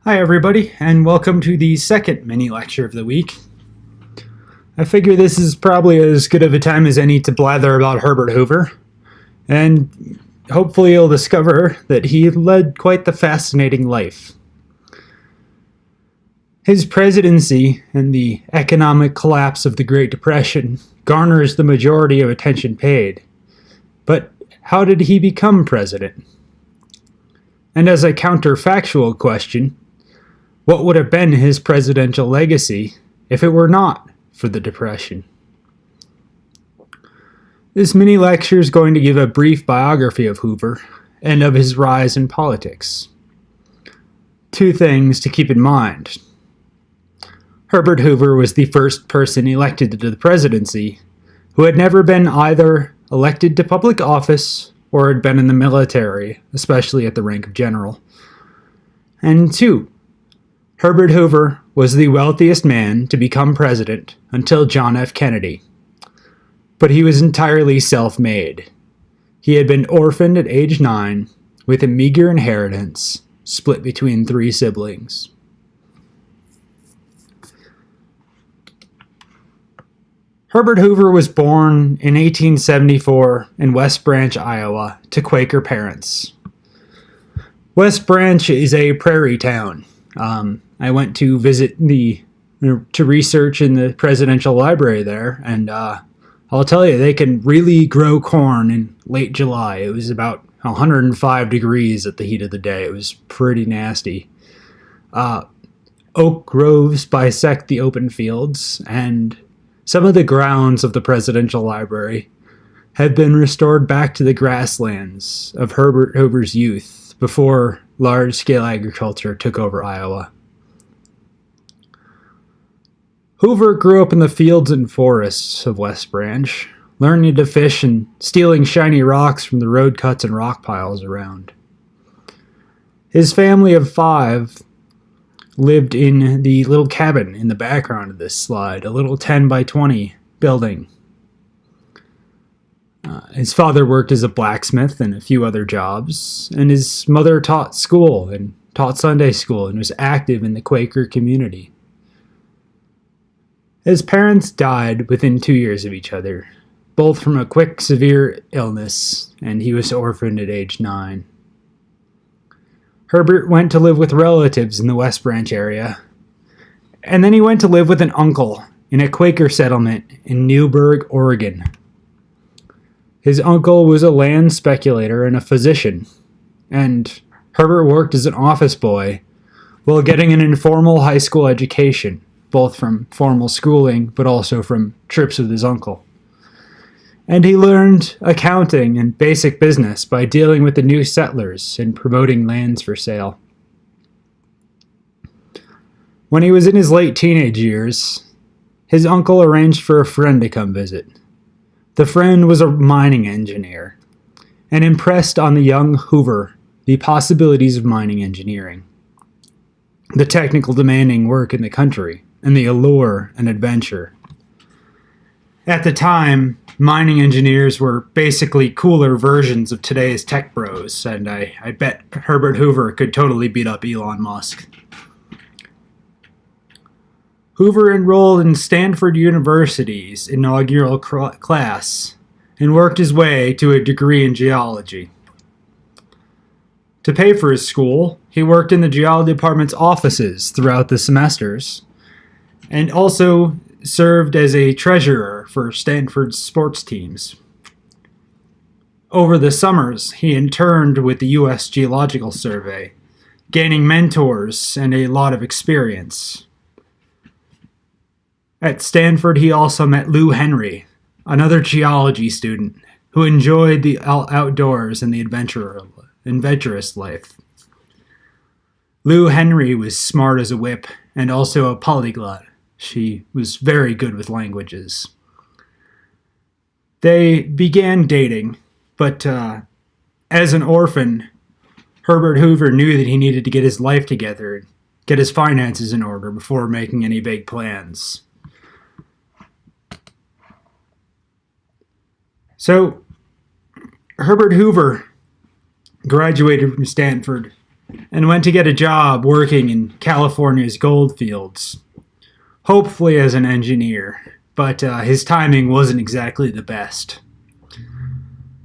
Hi everybody, and welcome to the second mini lecture of the week. I figure this is probably as good of a time as any to blather about Herbert Hoover, and hopefully you'll discover that he led quite the fascinating life. His presidency and the economic collapse of the Great Depression garners the majority of attention paid. But how did he become president? And as a counterfactual question, what would have been his presidential legacy if it were not for the Depression? This mini lecture is going to give a brief biography of Hoover and of his rise in politics. Two things to keep in mind. Herbert Hoover was the first person elected to the presidency who had never been either elected to public office or had been in the military, especially at the rank of general. And two, Herbert Hoover was the wealthiest man to become president until John F. Kennedy. But he was entirely self-made. He had been orphaned at age 9 with a meager inheritance split between 3 siblings. Herbert Hoover was born in 1874 in West Branch, Iowa, to Quaker parents. West Branch is a prairie town. I went to visit to research in the presidential library there, and I'll tell you, they can really grow corn in late July. It was about 105 degrees at the heat of the day. It was pretty nasty. Oak groves bisect the open fields, and some of the grounds of the presidential library had been restored back to the grasslands of Herbert Hoover's youth before large-scale agriculture took over Iowa. Hoover grew up in the fields and forests of West Branch, learning to fish and stealing shiny rocks from the road cuts and rock piles around. His family of 5 lived in the little cabin in the background of this slide, a little 10 by 20 building. His father worked as a blacksmith and a few other jobs, and his mother taught school and taught Sunday school and was active in the Quaker community. His parents died within 2 years of each other, both from a quick, severe illness, and he was orphaned at age 9. Herbert went to live with relatives in the West Branch area, and then he went to live with an uncle in a Quaker settlement in Newberg, Oregon. His uncle was a land speculator and a physician, and Herbert worked as an office boy while getting an informal high school education, both from formal schooling but also from trips with his uncle. And he learned accounting and basic business by dealing with the new settlers and promoting lands for sale. When he was in his late teenage years, his uncle arranged for a friend to come visit. The friend was a mining engineer and impressed on the young Hoover the possibilities of mining engineering, the technical demanding work in the country, and the allure and adventure. At the time, mining engineers were basically cooler versions of today's tech bros, and I bet Herbert Hoover could totally beat up Elon Musk. Hoover enrolled in Stanford University's inaugural class and worked his way to a degree in geology. To pay for his school, he worked in the geology department's offices throughout the semesters, and also served as a treasurer for Stanford's sports teams. Over the summers, he interned with the U.S. Geological Survey, gaining mentors and a lot of experience. At Stanford, he also met Lou Henry, another geology student who enjoyed the outdoors and the adventurous life. Lou Henry was smart as a whip and also a polyglot. She was very good with languages. They began dating, but as an orphan, Herbert Hoover knew that he needed to get his life together and get his finances in order before making any big plans. So, Herbert Hoover graduated from Stanford and went to get a job working in California's gold fields, hopefully as an engineer, but his timing wasn't exactly the best.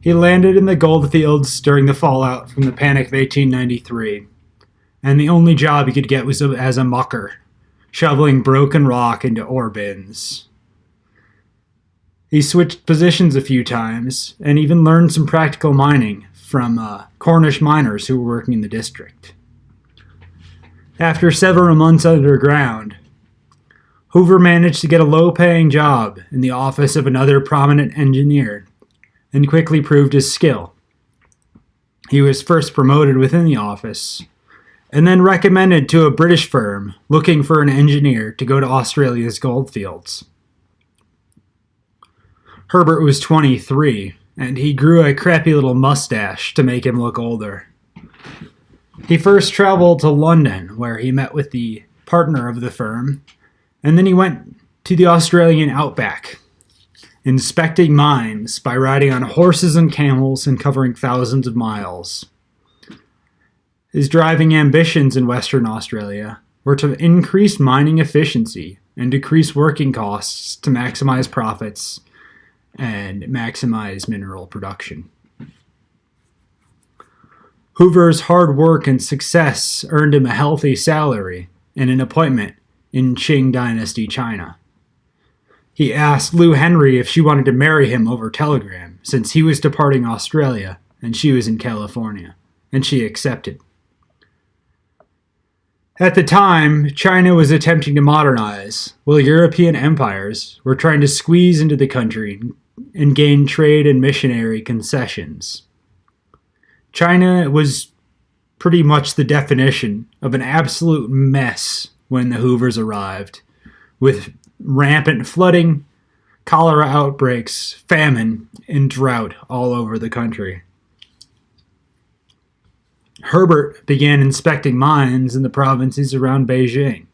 He landed in the gold fields during the fallout from the Panic of 1893, and the only job he could get was as a mucker, shoveling broken rock into ore bins. He switched positions a few times, and even learned some practical mining from Cornish miners who were working in the district. After several months underground, Hoover managed to get a low-paying job in the office of another prominent engineer and quickly proved his skill. He was first promoted within the office, and then recommended to a British firm looking for an engineer to go to Australia's goldfields. Herbert was 23, and he grew a crappy little mustache to make him look older. He first traveled to London, where he met with the partner of the firm, and then he went to the Australian outback, inspecting mines by riding on horses and camels and covering thousands of miles. His driving ambitions in Western Australia were to increase mining efficiency and decrease working costs to maximize profits and maximize mineral production. Hoover's hard work and success earned him a healthy salary and an appointment in Qing Dynasty China. He asked Lou Henry if she wanted to marry him over telegram, since he was departing Australia and she was in California, and she accepted. At the time, China was attempting to modernize, while European empires were trying to squeeze into the country and gain trade and missionary concessions. China was pretty much the definition of an absolute mess when the Hoovers arrived, with rampant flooding, cholera outbreaks, famine, and drought all over the country. Herbert began inspecting mines in the provinces around Beijing,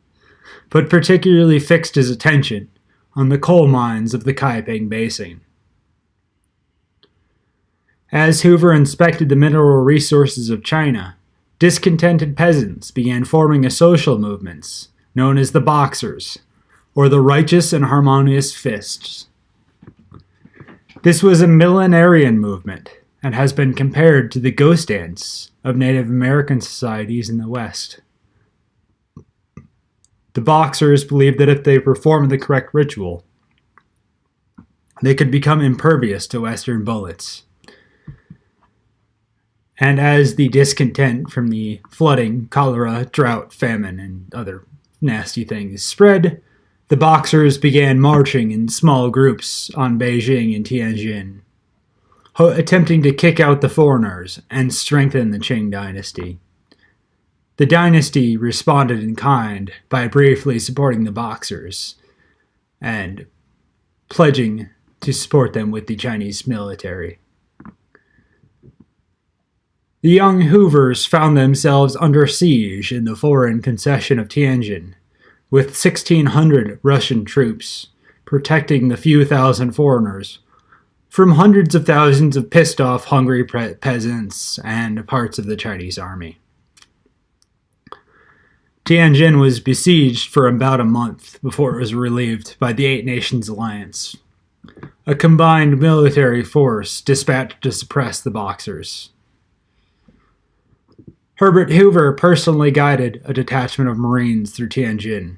but particularly fixed his attention on the coal mines of the Kaiping Basin. As Hoover inspected the mineral resources of China, discontented peasants began forming a social movement known as the Boxers, or the Righteous and Harmonious Fists. This was a millenarian movement and has been compared to the ghost dance of Native American societies in the West. The Boxers believed that if they performed the correct ritual, they could become impervious to Western bullets. And as the discontent from the flooding, cholera, drought, famine, and other nasty things spread, the Boxers began marching in small groups on Beijing and Tianjin, attempting to kick out the foreigners and strengthen the Qing dynasty. The dynasty responded in kind by briefly supporting the Boxers and pledging to support them with the Chinese military. The young Hoovers found themselves under siege in the foreign concession of Tianjin, with 1,600 Russian troops protecting the few thousand foreigners from hundreds of thousands of pissed-off, hungry peasants and parts of the Chinese army. Tianjin was besieged for about a month before it was relieved by the Eight Nations Alliance, a combined military force dispatched to suppress the Boxers. Herbert Hoover personally guided a detachment of Marines through Tianjin,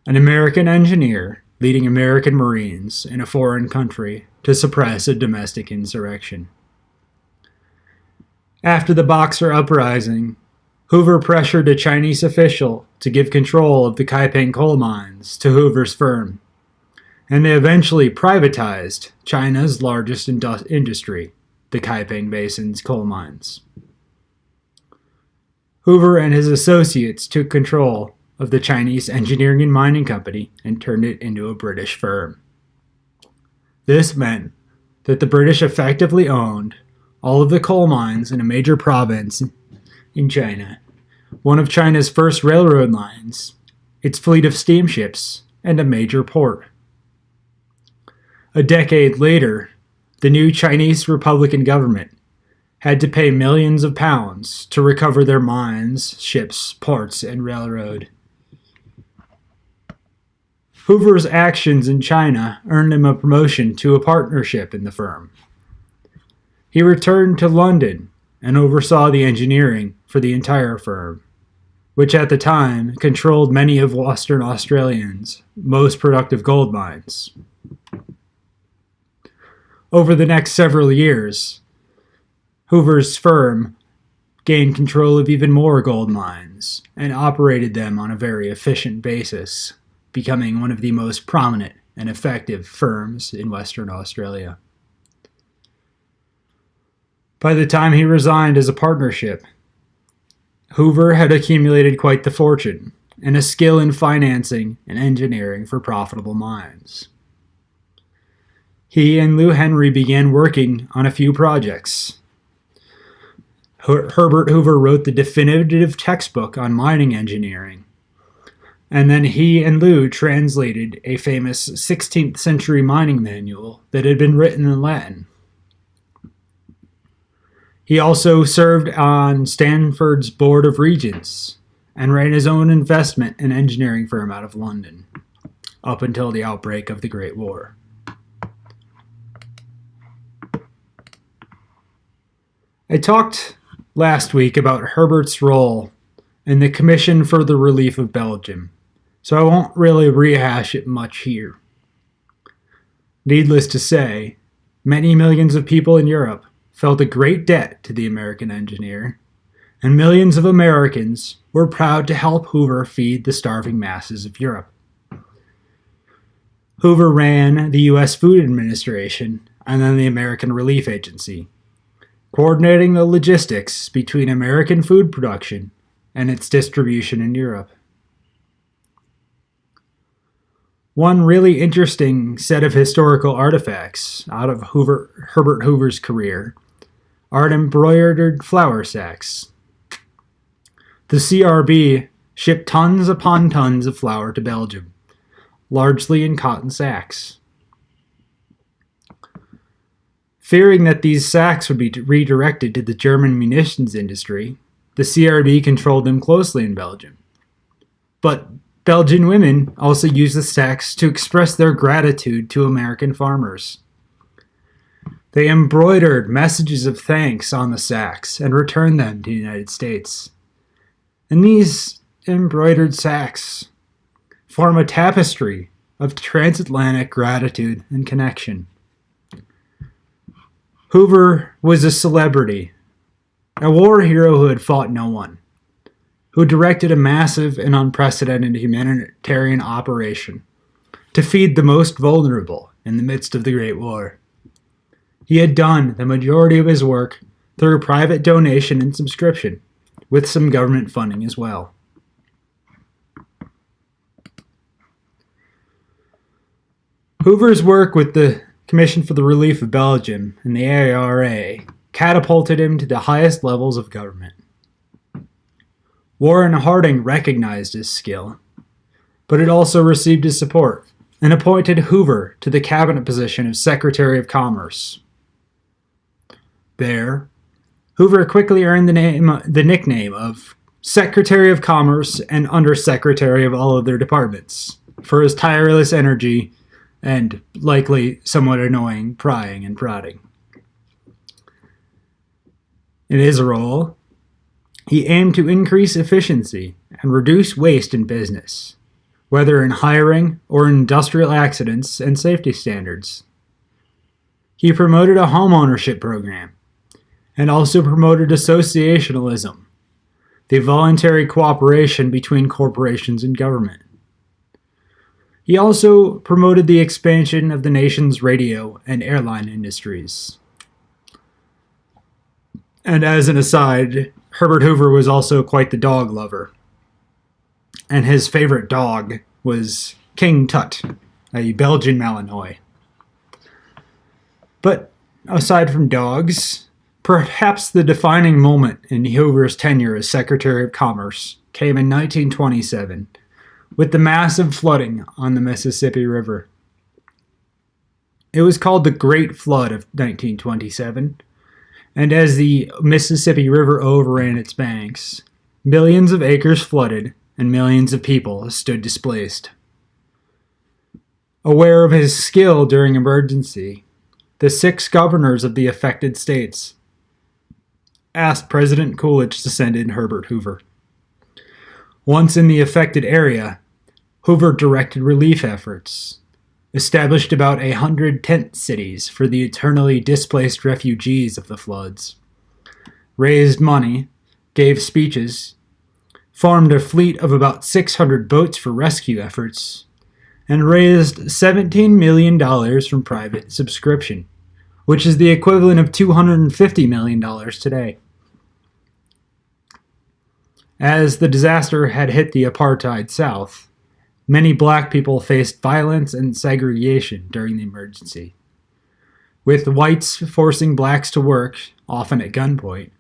an American engineer leading American Marines in a foreign country to suppress a domestic insurrection. After the Boxer uprising, Hoover pressured a Chinese official to give control of the Kaiping coal mines to Hoover's firm, and they eventually privatized China's largest industry, the Kaiping Basin's coal mines. Hoover and his associates took control of the Chinese Engineering and Mining Company and turned it into a British firm. This meant that the British effectively owned all of the coal mines in a major province in China, one of China's first railroad lines, its fleet of steamships, and a major port. A decade later, the new Chinese Republican government had to pay millions of pounds to recover their mines, ships, ports, and railroad. Hoover's actions in China earned him a promotion to a partnership in the firm. He returned to London and oversaw the engineering for the entire firm, which at the time controlled many of Western Australia's most productive gold mines. Over the next several years, Hoover's firm gained control of even more gold mines and operated them on a very efficient basis, becoming one of the most prominent and effective firms in Western Australia. By the time he resigned as a partnership, Hoover had accumulated quite the fortune and a skill in financing and engineering for profitable mines. He and Lou Henry began working on a few projects. Herbert Hoover wrote the definitive textbook on mining engineering, and then he and Lou translated a famous 16th century mining manual that had been written in Latin. He also served on Stanford's Board of Regents and ran his own investment and engineering firm out of London, up until the outbreak of the Great War. I talked last week about Herbert's role in the Commission for the Relief of Belgium, so I won't really rehash it much here. Needless to say, many millions of people in Europe felt a great debt to the American engineer, and millions of Americans were proud to help Hoover feed the starving masses of Europe. Hoover ran the U.S. Food Administration and then the American Relief Agency, coordinating the logistics between American food production and its distribution in Europe. One really interesting set of historical artifacts out of Herbert Hoover's career are embroidered flour sacks. The CRB shipped tons upon tons of flour to Belgium, largely in cotton sacks. Fearing that these sacks would be redirected to the German munitions industry, the CRB controlled them closely in Belgium. But Belgian women also used the sacks to express their gratitude to American farmers. They embroidered messages of thanks on the sacks and returned them to the United States. And these embroidered sacks form a tapestry of transatlantic gratitude and connection. Hoover was a celebrity, a war hero who had fought no one, who directed a massive and unprecedented humanitarian operation to feed the most vulnerable in the midst of the Great War. He had done the majority of his work through private donation and subscription, with some government funding as well. Hoover's work with the Commission for the Relief of Belgium and the ARA catapulted him to the highest levels of government. Warren Harding recognized his skill, but it also received his support and appointed Hoover to the cabinet position of Secretary of Commerce. There, Hoover quickly earned the nickname of Secretary of Commerce and Undersecretary of all other departments for his tireless energy and likely somewhat annoying prying and prodding. In his role, he aimed to increase efficiency and reduce waste in business, whether in hiring or in industrial accidents and safety standards. He promoted a home ownership program and also promoted associationalism, the voluntary cooperation between corporations and government. He also promoted the expansion of the nation's radio and airline industries. And as an aside, Herbert Hoover was also quite the dog lover. And his favorite dog was King Tut, a Belgian Malinois. But aside from dogs, perhaps the defining moment in Hoover's tenure as Secretary of Commerce came in 1927, with the massive flooding on the Mississippi River. It was called the Great Flood of 1927, and as the Mississippi River overran its banks, millions of acres flooded and millions of people stood displaced. Aware of his skill during emergency, the 6 governors of the affected states asked President Coolidge to send in Herbert Hoover. Once in the affected area, Hoover directed relief efforts, established about 100 tent cities for the eternally displaced refugees of the floods, raised money, gave speeches, formed a fleet of about 600 boats for rescue efforts, and raised $17 million from private subscription, which is the equivalent of $250 million today. As the disaster had hit the apartheid South, many black people faced violence and segregation during the emergency, with whites forcing blacks to work, often at gunpoint,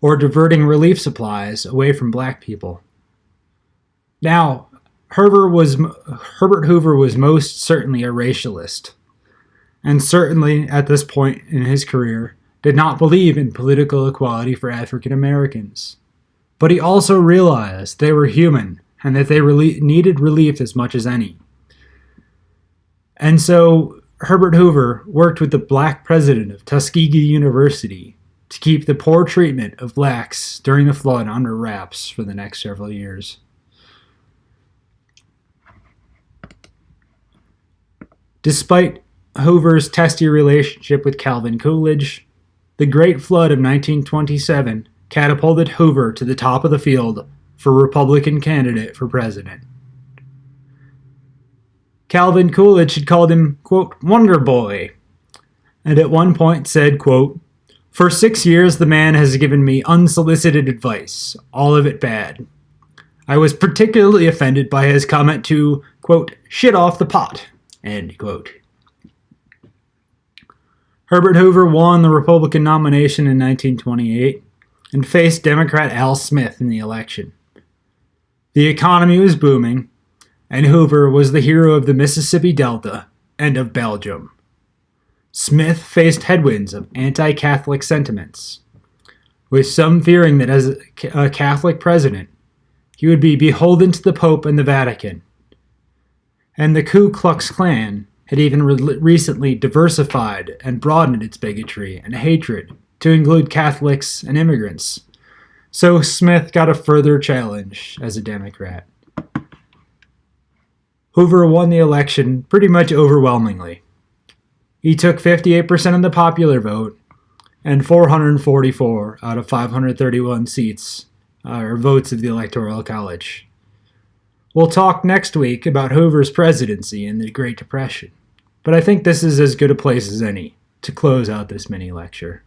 or diverting relief supplies away from black people. Now, Herbert Hoover was most certainly a racialist, and certainly at this point in his career did not believe in political equality for African Americans. But he also realized they were human and that they needed relief as much as any. And so Herbert Hoover worked with the black president of Tuskegee University to keep the poor treatment of blacks during the flood under wraps for the next several years. Despite Hoover's testy relationship with Calvin Coolidge, the Great Flood of 1927 catapulted Hoover to the top of the field for Republican candidate for president. Calvin Coolidge had called him, quote, Wonder Boy, and at one point said, quote, For 6 years the man has given me unsolicited advice, all of it bad. I was particularly offended by his comment to, quote, shit off the pot, end quote. Herbert Hoover won the Republican nomination in 1928 and faced Democrat Al Smith in the election. The economy was booming, and Hoover was the hero of the Mississippi Delta and of Belgium. Smith faced headwinds of anti-Catholic sentiments, with some fearing that as a Catholic president, he would be beholden to the Pope and the Vatican. And the Ku Klux Klan had even recently diversified and broadened its bigotry and hatred to include Catholics and immigrants. So Smith got a further challenge as a Democrat. Hoover won the election pretty much overwhelmingly. He took 58% of the popular vote and 444 out of 531 seats, or votes of the Electoral College. We'll talk next week about Hoover's presidency in the Great Depression, but I think this is as good a place as any to close out this mini lecture.